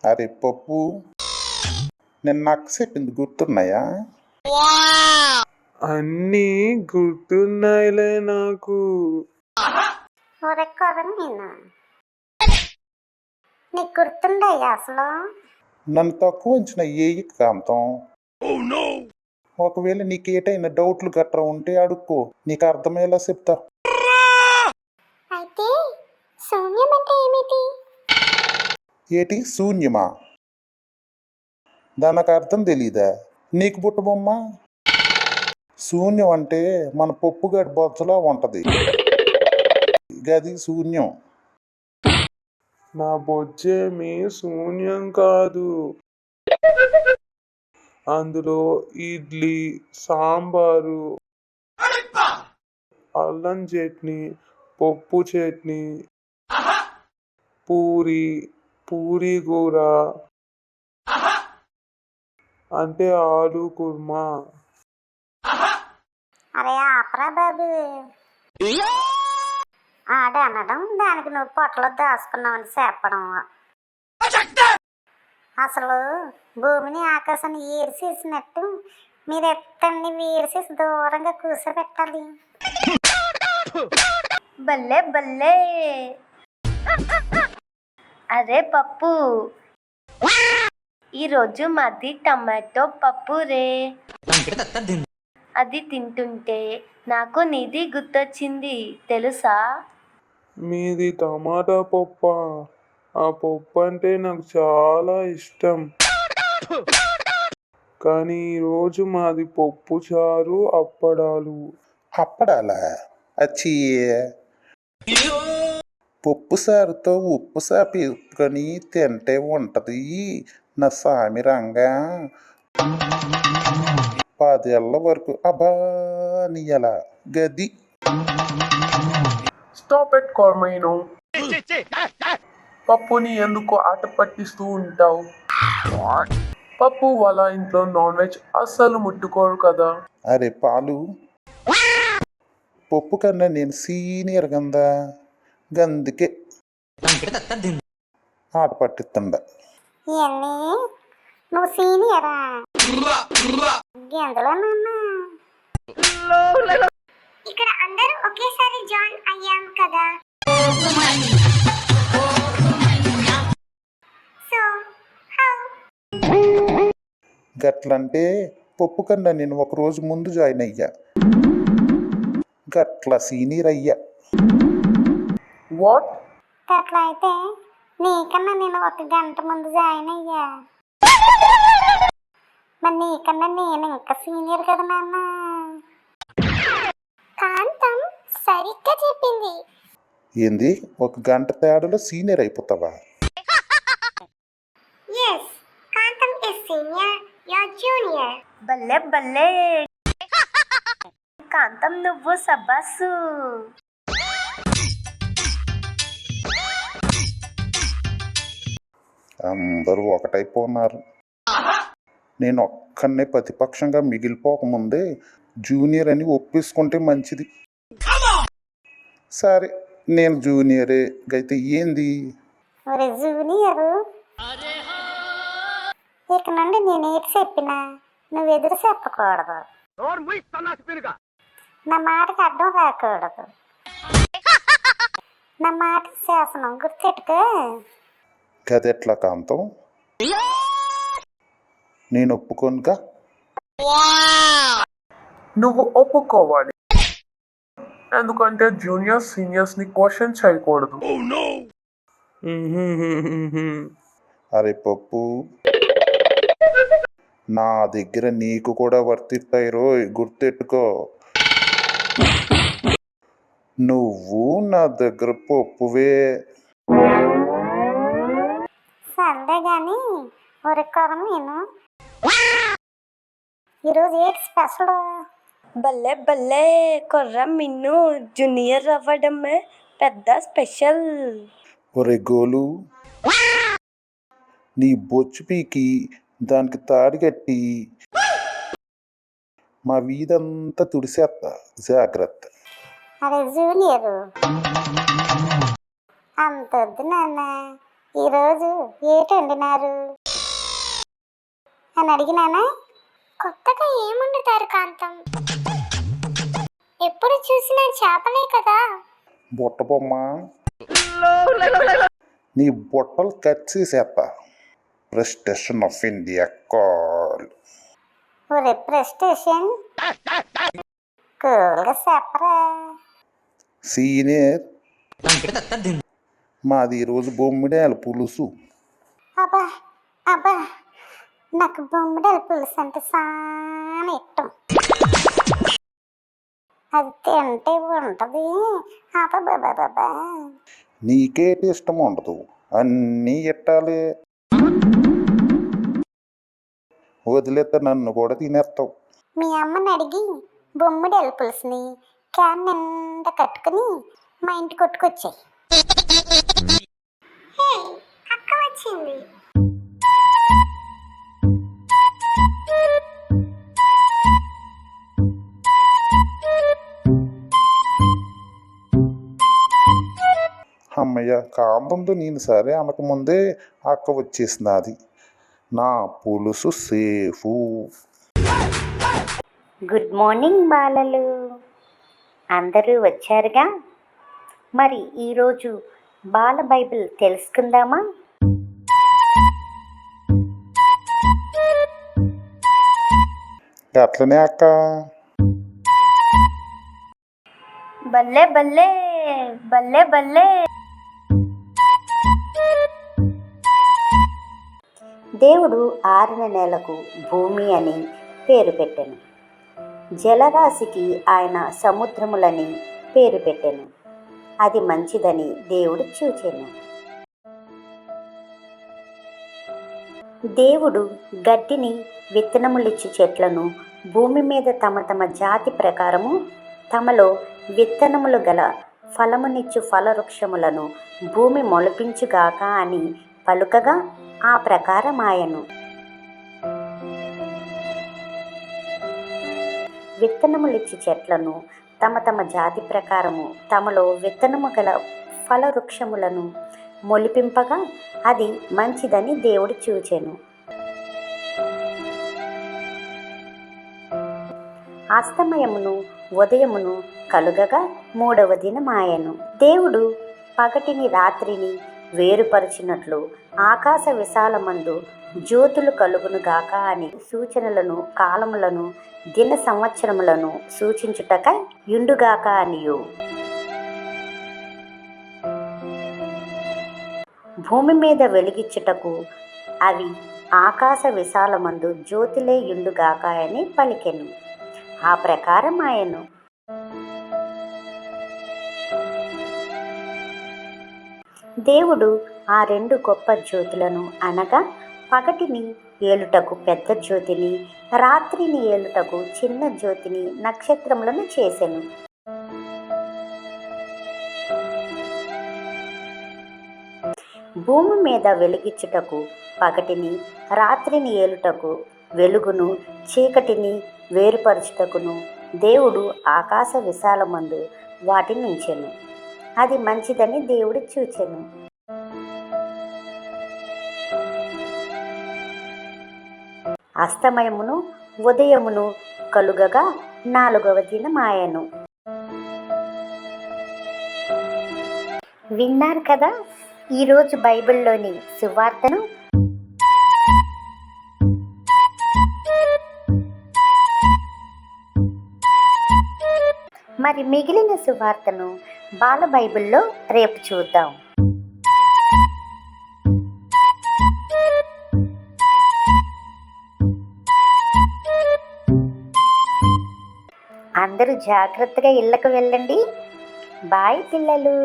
అరే పప్పు, నిన్న అక్క చెప్పింది గుర్తున్నాయా? అన్నీ గుర్తున్నాయిలే నాకు. నీకు గుర్తుండయ్యా అసలు? నన్ను తక్కువ అంచనా ఏయి కాంతం. ఒకవేళ నీకేటైనా డౌట్లు గట్రా ఉంటే అడుక్కో, నీకు అర్థమయ్యేలా చెప్తా. అయితే శూన్యం అంటే ఏమిటి? ఏటి శూన్యమా? దానికి అర్థం తెలీదా నీకు పుట్టబొమ్మ? శూన్యం అంటే మన పప్పుగడ్డి బొచ్చలా ఉంటది, గది శూన్యం. నా బొజ్జేమి శూన్యం కాదు. అందులో ఇడ్లీ, సాంబారు, అల్లం చట్నీ, పప్పు చట్నీ, పూరీ కూర అంటే ఆలు కుర్మా. అరే ఆపరా బాబు, ఆడ అనడం దానికి నువ్వు పొట్టలో దాచుకున్నావని చెప్పడం. అసలు భూమిని ఆకాశాన్ని ఏరిసేసినట్టు మీరు ఎత్తండి వేరిసేసి దూరంగా కూర్చోబెట్టాలి. బల్లే బల్లే. అరే పప్పు, ఈరోజు మాది టమాటో పప్పు రే. అది తింటుంటే నాకు నీది గుర్తొచ్చింది తెలుసా? మీది టమాటా పప్పా? ఆ పప్పు అంటే నాకు చాలా ఇష్టం. కానీ ఈరోజు మాది పప్పు చారు, అప్పడాలు. అప్పడాలా? అచ్చి, పప్పు సారుతో ఉప్పు సాపుకొని తింటే ఉంటది నా సామి రంగా 10 ఏళ్ళ వరకు అబ్బా నీయల గది. స్టాప్ ఎట్ కార్మైనో. పప్పుని ఎందుకు ఆట పట్టిస్తూ ఉంటావు? పప్పు వాళ్ళ ఇంట్లో నాన్ వెజ్ అస్సలు ముట్టుకోరు కదా. అరే పాలు, పప్పు కన్నా నేను సీనియర్ గందా, గందుకే ఆట పట్టిస్తుండ. ఇవన్నీ నువ్వు సీనియరా? ఎందులోనన్నా ఇక్కడ అందరూ ఒకేసారి జాయిన్ అయ్యాం కదా. So how? గట్లంటే పప్పు కన్నా నేను ఒక రోజు ముందు జాయిన్ అయ్యా, గట్ల సీనియర్ అయ్యా. వాట్? అట్లా అయితే నీకన్నా నేను 1 గంట ముందు జాయిన్ అయ్యా. మరి నీకన్నా నేను ఇంకా సీనియర్ కదా నాన్న. కాంతం సరిగ్గా చెప్పింది. ఏంది 1 గంట తేడాలో సీనియర్ అయిపోతావా? Yes, Kantham is senior, you're junior. బల్లే బల్లే. కాంతం నువ్వు సబ్బాసు. అందరూ ఒకటైపోన్నారు. నేను ఒక్కనే ప్రతిపక్షంగా మిగిలిపోకముందే జూనియర్ అని ఒప్పేసుకుంటే మంచిది. సరే నేను జూనియరే అయితే ఏంది? ఒరే జూనియరు, ఇక నుండి నేను ఏది చెప్పినా నువ్వు ఎదురు చెప్పకూడదు, నా మాటకి అడ్డం రాకూడదు. నా మాట శాసనం గుర్తెట్టుకో. గదెట్లా కాంతం? నేను ఒప్పుకోనుగా. నువ్వు ఒప్పుకోవాలి, ఎందుకంటే జూనియర్ సీనియర్స్ ని క్వశ్చన్ చేయకూడదు. అరే పప్పు, నా దగ్గర నీకు కూడా వర్తిస్తాయి రోయ్, గుర్తెట్టుకో. నువ్వు నా దగ్గర పప్పువే. సర్లే గాని ఒరే కొరం, నేను ఈరోజు ఏంటి స్పెషల్? బల్లే బల్లే. కొర్ర మిన్ను జూనియర్ అవ్వడమే పెద్ద స్పెషల్. ఒరే గోలు, నీ బొచ్చు పీకి దానికి తాడి కట్టి మా వీధంతా తుడిసేస్తా, జాగ్రత్త. అరే జూనియరు, అంత వద్దు నాన్న, ఈరోజు ఏటి వండినారు అని అడిగినానా? కొత్తగా ఏముండుతారు కాంతం? ఎప్పుడు చూసినా చేపలే కదా. బుట్ట బొమ్మ, నీ బుట్టలు కట్ చేసేస్తా. ప్రెస్టేషన్ ఆఫ్ ఇండియా కాల్. ఒరే ప్రెస్టేషన్, కూల్గా చెప్పరా. సీనియర్, మాది ఈరోజు బొమ్మిడాయల పులుసు. అబ్బా అబ్బా, నాకు బొమ్మిడాల పులుసు అంటే చాలా ఇష్టం. అది తింటే ఉంటుంది. అబ్బా, నీకేటి ఇష్టం ఉండదు, అన్నీ ఇట్టాలి. వదిలేస్తే నన్ను కూడా తినేస్తావు. మీ అమ్మని అడిగి బొమ్మిడాల పులుసుని క్యాన్ నిండా కట్టుకుని మా ఇంటి కొట్టుకొచ్చాయి. అక్క వచ్చింది. అమ్మయ్య, కాంతంతో నేను సరే అనకముందే అక్క వచ్చేసినది. నా పులుసు సేఫు. గుడ్ మార్నింగ్ బాలలు, అందరూ వచ్చారుగా. మరి ఈరోజు బాల బైబిల్ తెలుసుకుందామా? అట్లనే అక్క. బల్లే బల్లే బల్లే బల్లే. దేవుడు 6వ నెలకు భూమి అని పేరు పెట్టెను, జలరాశికి ఆయన సముద్రములని పేరు పెట్టెను. అది మంచిదని దేవుడు చూచెను. దేవుడు గడ్డిని, విత్తనములిచ్చు చెట్లను భూమి మీద తమ తమ జాతి ప్రకారము తమలో విత్తనములు గల ఫలమునిచ్చు ఫలవృక్షములను భూమి మొలిపించుగాక అని పలుకగా ఆ ప్రకారం ఆయను. విత్తనములిచ్చు చెట్లను తమ తమ జాతి ప్రకారము తమలో విత్తనము గల ఫలవృక్షములను మొలిపింపగా అది మంచిదని దేవుడు చూచెను. అస్తమయమును ఉదయమును కలుగగా 3వ దినమాయెను. దేవుడు పగటిని రాత్రిని వేరుపరిచినట్లు ఆకాశ విశాలమందు జ్యోతులు కలుగునుగాక అని సూచనలను, కాలములను, దిన సంవత్సరములను సూచించుటకై యుండుగాక అనియు. భూమి మీద వెలిగించుటకు అవి ఆకాశ విశాలమందు జ్యోతులే యుండుగాక అని పలికెను. ఆ ప్రకారం ఆయను. దేవుడు ఆ 2 గొప్ప జ్యోతులను అనగా పగటిని ఏలుటకు పెద్ద జ్యోతిని, రాత్రిని ఏలుటకు చిన్న జ్యోతిని, నక్షత్రములను చేసెను. భూమి మీద వెలిగించుటకు పగటిని, రాత్రిని ఏలుటకు వెలుగును, చీకటిని వేరుపరచుటకును దేవుడు ఆకాశ విశాలమందు వాటిని ఉంచెను. అది మంచిదని దేవుడు చూచెను. అస్తమయమును ఉదయమును కలుగగా 4వ దినమాయెను. విన్నారు కదా ఈరోజు బైబిల్లోని సువార్తను. మరి మిగిలిన సువార్తను బాల బైబిల్లో రేపు చూద్దాం. అందరూ జాగ్రత్తగా ఇళ్ళకు వెళ్ళండి. బాయ్ పిల్లలు.